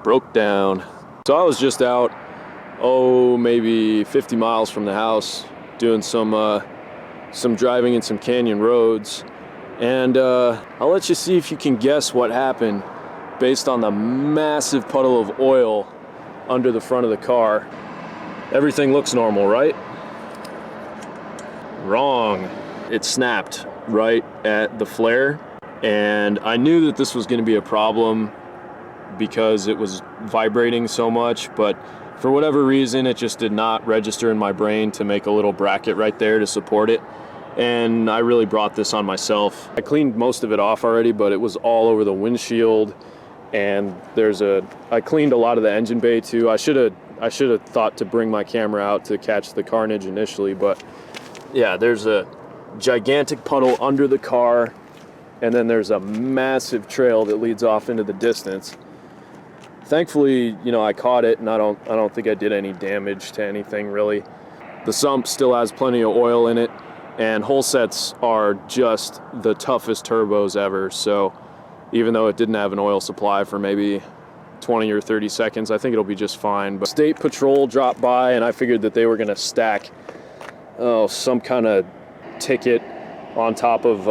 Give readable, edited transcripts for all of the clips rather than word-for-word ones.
broke down. So I was just out, maybe 50 miles from the house, doing some driving in some canyon roads, and I'll let you see if you can guess what happened based on the massive puddle of oil under the front of the car. Everything looks normal, right? Wrong. It snapped right at the flare, and I knew that this was going to be a problem because it was vibrating so much, but for whatever reason it just did not register in my brain to make a little bracket right there to support it, and I really brought this on myself. I cleaned most of it off already, but it was all over the windshield, and I cleaned a lot of the engine bay too. I should have thought to bring my camera out to catch the carnage initially, but yeah, there's a gigantic puddle under the car, and then there's a massive trail that leads off into the distance. Thankfully, I caught it, and I don't think I did any damage to anything really. The sump still has plenty of oil in it, and whole sets are just the toughest turbos ever. So even though it didn't have an oil supply for maybe 20 or 30 seconds, I think it'll be just fine. But State Patrol dropped by, and I figured that they were gonna stack some kind of ticket on top of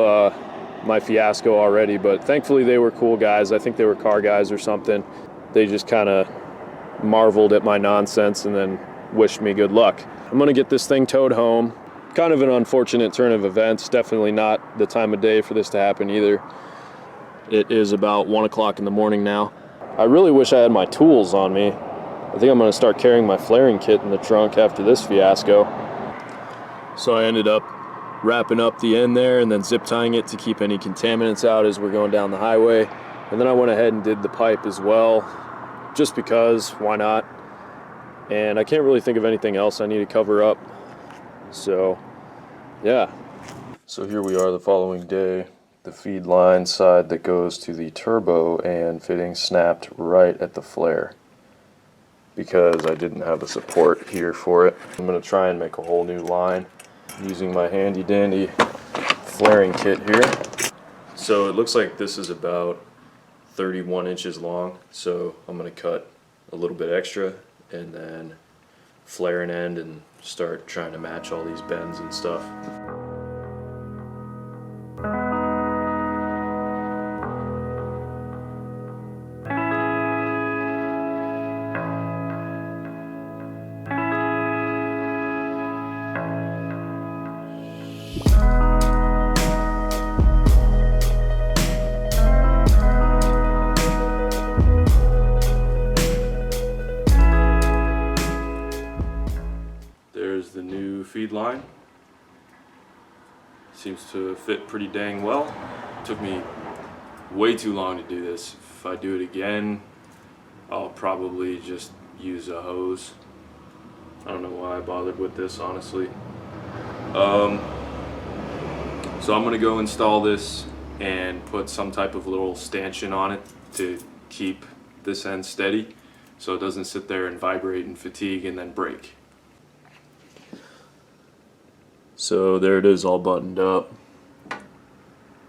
my fiasco already, but thankfully they were cool guys. I think they were car guys or something. They just kind of marveled at my nonsense and then wished me good luck. I'm gonna get this thing towed home. Kind of an unfortunate turn of events. Definitely not the time of day for this to happen either. It is about 1 o'clock in the morning now. I really wish I had my tools on me. I think I'm gonna start carrying my flaring kit in the trunk after this fiasco. So I ended up wrapping up the end there and then zip tying it to keep any contaminants out as we're going down the highway. And then I went ahead and did the pipe as well, just because, why not? And I can't really think of anything else I need to cover up. So, yeah. So here we are the following day. The feed line side that goes to the turbo and fitting snapped right at the flare because I didn't have a support here for it. I'm going to try and make a whole new line using my handy dandy flaring kit here. So it looks like this is about 31 inches long, so I'm going to cut a little bit extra and then flare an end and start trying to match all these bends and stuff. There's the new feed line. Seems to fit pretty dang well. Took me way too long to do this. If I do it again, I'll probably just use a hose. I don't know why I bothered with this, honestly. So I'm gonna go install this and put some type of little stanchion on it to keep this end steady so it doesn't sit there and vibrate and fatigue and then break. So there it is, all buttoned up,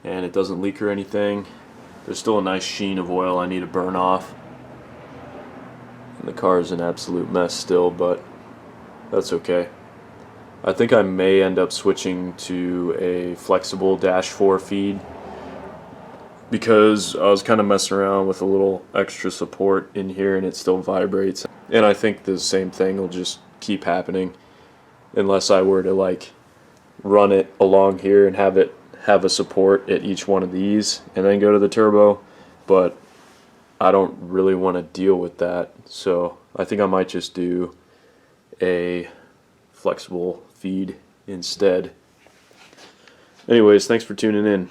and it doesn't leak or anything. There's still a nice sheen of oil I need to burn off, and the car is an absolute mess still, but that's okay. I think I may end up switching to a flexible dash 4 feed because I was kind of messing around with a little extra support in here and it still vibrates, and I think the same thing will just keep happening unless I were to like run it along here and have it have a support at each one of these and then go to the turbo, but I don't really want to deal with that, so I think I might just do a flexible feed instead. Anyways, thanks for tuning in.